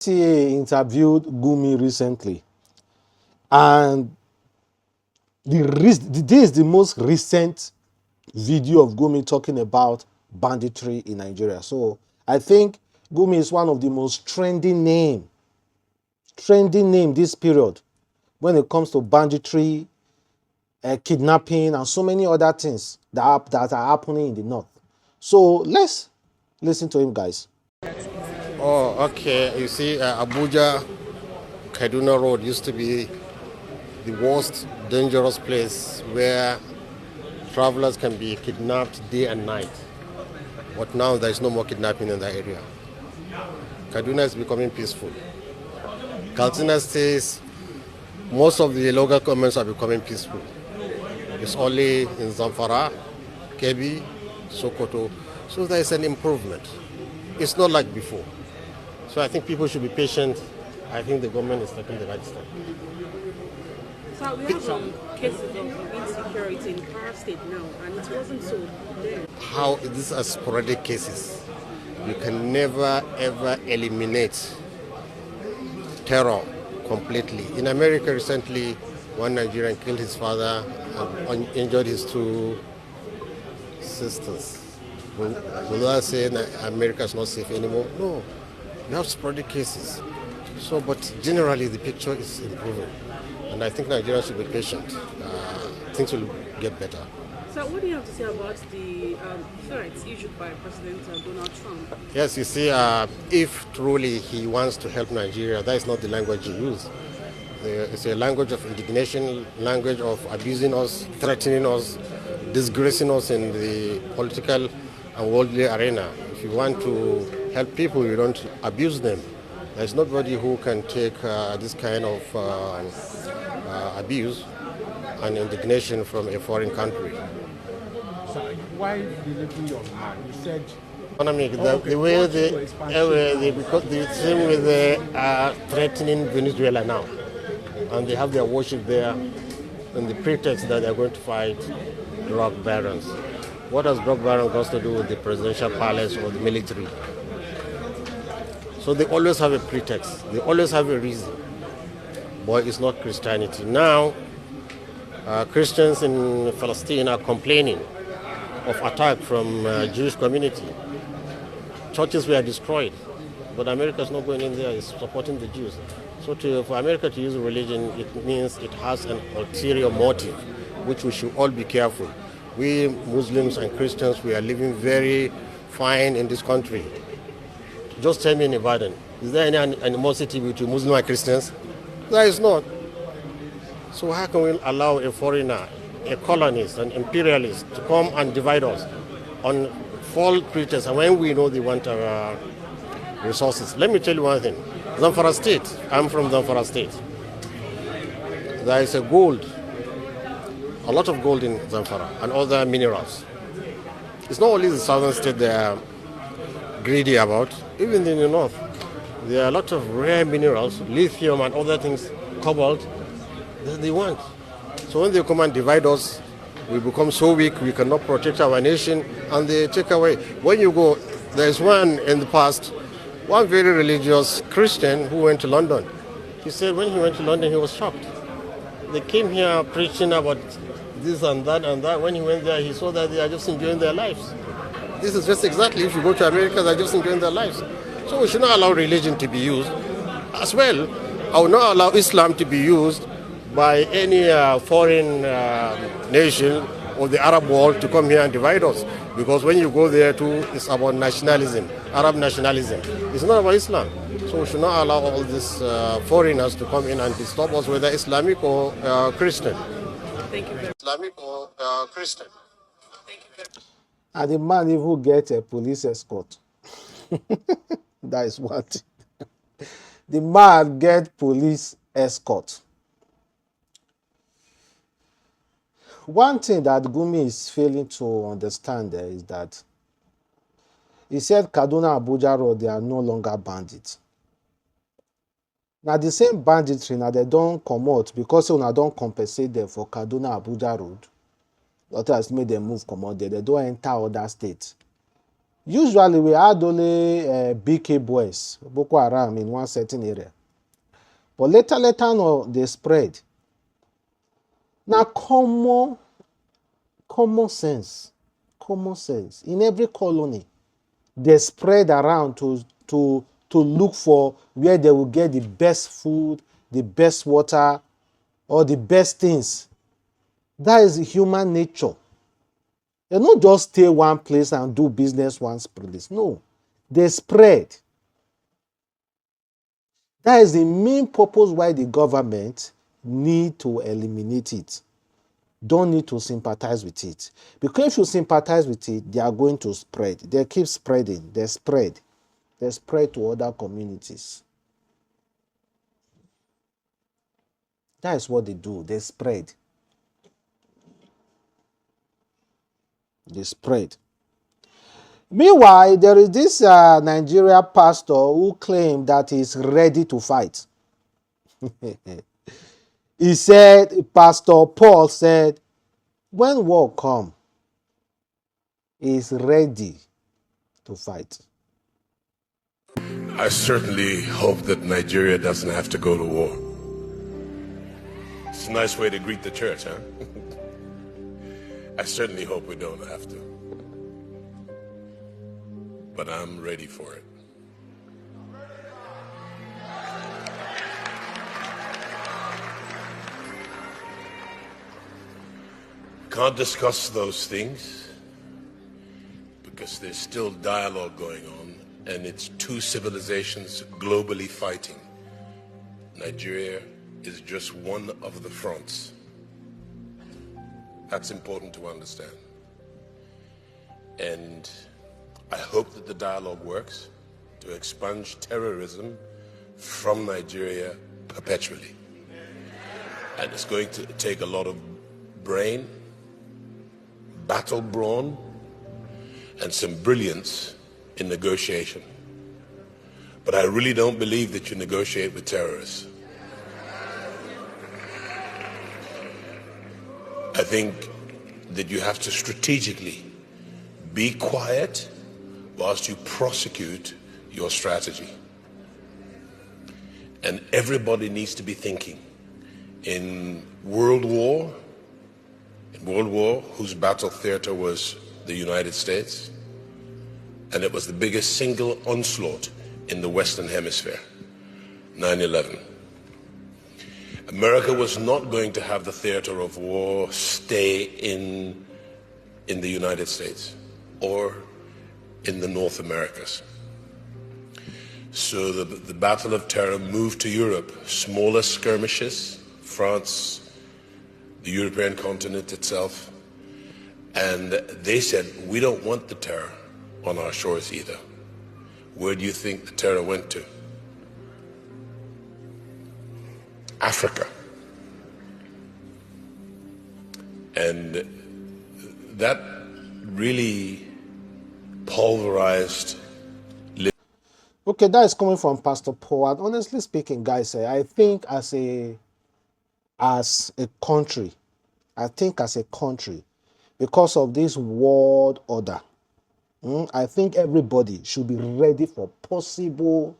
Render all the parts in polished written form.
CA interviewed Gumi recently, and this is the most recent video of Gumi talking about banditry in Nigeria. So I think Gumi is one of the most trending name this period when it comes to banditry, kidnapping, and so many other things that are happening in the north. So let's listen to him, guys. Oh, okay. You see, Abuja, Kaduna Road used to be the worst dangerous place where travelers can be kidnapped day and night. But now there is no more kidnapping in that area. Kaduna is becoming peaceful. Katsina states, most of the local governments are becoming peaceful. It's only in Zamfara, Kebbi, Sokoto. So there is an improvement. It's not like before. So I think people should be patient. I think the government is taking the right step. So we have some cases of insecurity in Kwara State now, and it wasn't so there. How these are sporadic cases. You can never ever eliminate terror completely. In America recently, one Nigerian killed his father and injured his two sisters. Will I say that America is not safe anymore? No. You have sporadic cases. So, but generally the picture is improving. And I think Nigerians should be patient. Things will get better. So what do you have to say about the threats issued by President Donald Trump? Yes, you see, if truly he wants to help Nigeria, that is not the language he used. It's a language of indignation, language of abusing us, threatening us, disgracing us in the political and worldly arena. If you want to help people, you don't abuse them. There's nobody who can take this kind of abuse and indignation from a foreign country. So why delivery of man? You said Economic, the way they because the same way they are threatening Venezuela now, and they have their worship there, on the pretext that they are going to fight drug barons. What has drug barons got to do with the presidential palace or the military? So they always have a pretext. They always have a reason. But it's not Christianity. Now, Christians in Palestine are complaining of attack from Jewish community. Churches were destroyed, but America is not going in there, it's supporting the Jews. So for America to use religion, it means it has an ulterior motive, which we should all be careful. We Muslims and Christians, we are living very fine in this country. Just tell me in Ibadan, is there any animosity between Muslims and Christians? There is not. So how can we allow a foreigner, a colonist, an imperialist to come and divide us on false pretense and when we know they want our resources? Let me tell you one thing. Zamfara State, I'm from Zamfara State. There is a lot of gold in Zamfara and other minerals. It's not only the southern state they are greedy about, even in the north. There are a lot of rare minerals, lithium and other things, cobalt, that they want. So when they come and divide us, we become so weak, we cannot protect our nation, and they take away. When you go, there's one in the past, one very religious Christian who went to London. He said when he went to London, he was shocked. They came here preaching about this and that and that. When he went there, he saw that they are just enjoying their lives. This is just exactly, if you go to America, they're just enjoying their lives. So we should not allow religion to be used. As well, I will not allow Islam to be used by any foreign nation or the Arab world to come here and divide us. Because when you go there too, it's about nationalism, Arab nationalism. It's not about Islam. So we should not allow all these foreigners to come in and disturb us, whether Islamic or Christian. Thank you very much. Islamic or Christian. Thank you very much. And the man even get a police escort. That is what. The man get police escort. One thing that Gumi is failing to understand there is that he said Kaduna Abuja Road, they are no longer bandits. Now the same banditry, now they don't come out because they don't compensate them for Kaduna Abuja Road. What has made them move come out there? They don't enter other states. Usually we had only BK boys, Boko Haram, in one certain area. But later on, they spread. Now, common sense, in every colony, they spread around to look for where they will get the best food, the best water, or the best things. That is human nature. They don't just stay one place and do business one place. No, they spread. That is the main purpose why the government need to eliminate it. Don't need to sympathize with it. Because if you sympathize with it, they are going to spread. They keep spreading. They spread. They spread to other communities. That is what they do. They spread. They spread. Meanwhile, there is this Nigeria pastor who claimed that he's ready to fight. He said, Pastor Paul said, when war comes, he's ready to fight. I certainly hope that Nigeria doesn't have to go to war. It's a nice way to greet the church, huh? I certainly hope we don't have to. But I'm ready for it. Can't discuss those things because there's still dialogue going on, and it's two civilizations globally fighting. Nigeria is just one of the fronts. That's important to understand. And I hope that the dialogue works to expunge terrorism from Nigeria perpetually. And it's going to take a lot of brain, battle brawn, and some brilliance in negotiation. But I really don't believe that you negotiate with terrorists. I think that you have to strategically be quiet whilst you prosecute your strategy. And everybody needs to be thinking. In World War, whose battle theater was the United States, and it was the biggest single onslaught in the Western Hemisphere, 9/11. America was not going to have the theater of war stay in the United States or in the North Americas. So the Battle of Terror moved to Europe, smaller skirmishes, France, the European continent itself, and they said, we don't want the terror on our shores either. Where do you think the terror went to? Africa. And that really pulverized. Okay, that is coming from Pastor Paul. And honestly speaking, guys, I think as a country, because of this world order, I think everybody should be ready for possible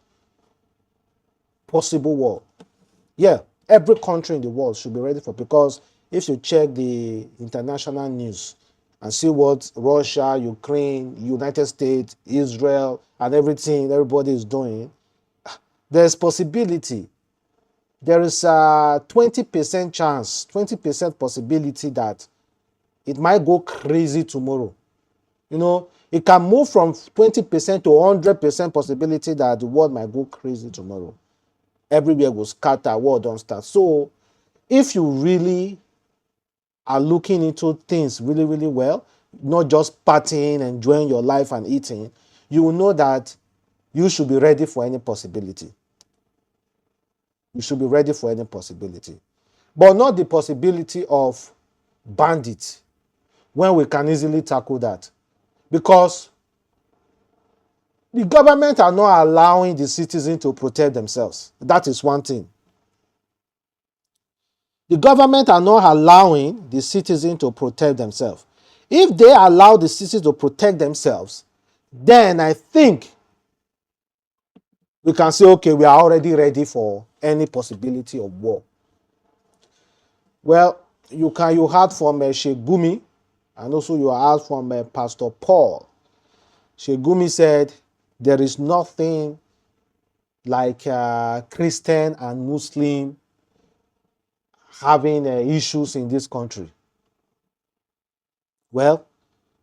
war. Yeah, every country in the world should be ready for, because if you check the international news and see what Russia, Ukraine, United States, Israel, and everybody is doing, there's possibility. There is a 20% chance, 20% possibility that it might go crazy tomorrow. You know, it can move from 20% to 100% possibility that the world might go crazy tomorrow. Everywhere will scatter, world don't start. So if you really are looking into things really, really well, not just partying, enjoying your life and eating, you will know that you should be ready for any possibility. You should be ready for any possibility. But not the possibility of bandits, when we can easily tackle that. Because the government are not allowing the citizens to protect themselves. That is one thing. The government are not allowing the citizens to protect themselves. If they allow the citizens to protect themselves, then I think we can say, okay, we are already ready for any possibility of war. Well, you heard from Sheikh Gumi, and also you heard from Pastor Paul. Sheikh Gumi said there is nothing like Christian and Muslim having issues in this country. Well,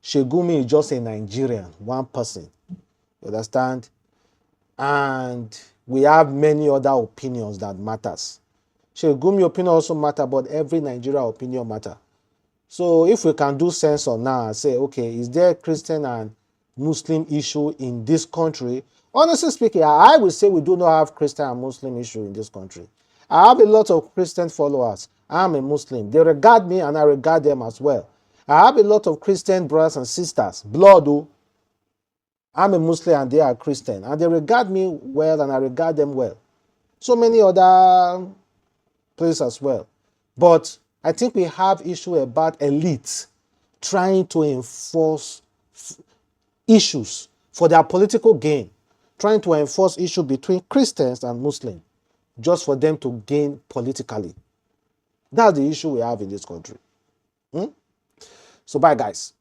Sheikh Gumi is just a Nigerian, one person. You understand? And we have many other opinions that matters. Sheikh Gumi opinion also matter, but every Nigeria opinion matter. So if we can do census now and say, okay, is there Christian and Muslim issue in this country? Honestly speaking, I will say we do not have Christian and Muslim issue in this country. I have a lot of Christian followers. I'm a Muslim. They regard me and I regard them as well. I have a lot of Christian brothers and sisters. Blood, oh. I'm a Muslim and they are Christian. And they regard me well and I regard them well. So many other places as well. But I think we have issue about elites trying to enforce issues for their political gain, trying to enforce issue between Christians and Muslims just for them to gain politically. That's the issue we have in this country. So bye, guys.